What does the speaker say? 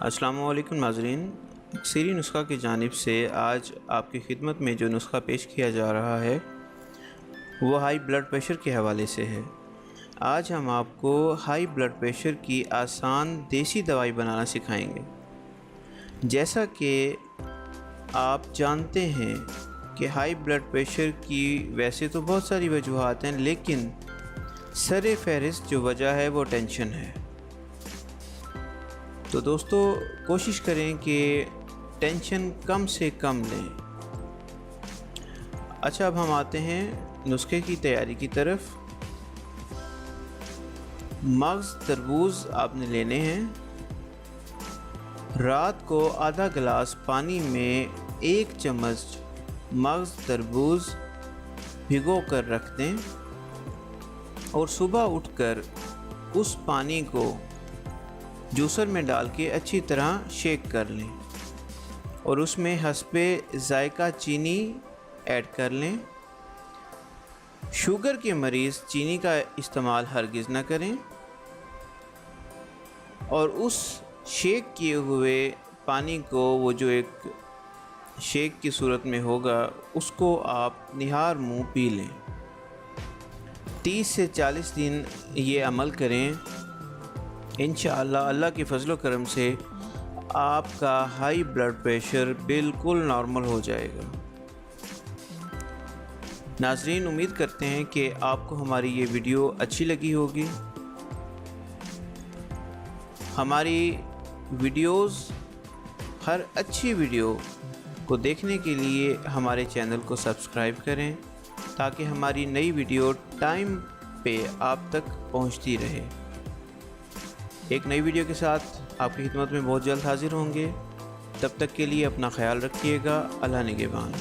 السلام علیکم ناظرین، سری نسخہ کی جانب سے آج آپ کی خدمت میں جو نسخہ پیش کیا جا رہا ہے وہ ہائی بلڈ پریشر کے حوالے سے ہے۔ آج ہم آپ کو ہائی بلڈ پریشر کی آسان دیسی دوائی بنانا سکھائیں گے۔ جیسا کہ آپ جانتے ہیں کہ ہائی بلڈ پریشر کی ویسے تو بہت ساری وجوہات ہیں، لیکن سر فہرست جو وجہ ہے وہ ٹینشن ہے۔ تو دوستو کوشش کریں کہ ٹینشن کم سے کم لیں۔ اچھا، اب ہم آتے ہیں نسخے کی تیاری کی طرف۔ مغز تربوز آپ نے لینے ہیں۔ رات کو آدھا گلاس پانی میں 1 چمچ مغز تربوز بھگو کر رکھ دیں اور صبح اٹھ کر اس پانی کو جوسر میں ڈال کے اچھی طرح شیک کر لیں اور اس میں حسب ذائقہ چینی ایڈ کر لیں۔ شوگر کے مریض چینی کا استعمال ہرگز نہ کریں اور اس شیک کیے ہوئے پانی کو، وہ جو ایک شیک کی صورت میں ہوگا، اس کو آپ نہار منہ پی لیں۔ 30 سے 40 دن یہ عمل کریں۔ انشاءاللہ اللہ کے فضل و کرم سے آپ کا ہائی بلڈ پریشر بالکل نارمل ہو جائے گا۔ ناظرین، امید کرتے ہیں کہ آپ کو ہماری یہ ویڈیو اچھی لگی ہوگی۔ ہماری ویڈیوز، ہر اچھی ویڈیو کو دیکھنے کے لیے ہمارے چینل کو سبسکرائب کریں تاکہ ہماری نئی ویڈیو ٹائم پہ آپ تک پہنچتی رہے۔ ایک نئی ویڈیو کے ساتھ آپ کی خدمت میں بہت جلد حاضر ہوں گے۔ تب تک کے لیے اپنا خیال رکھیے گا۔ اللہ نگہبان۔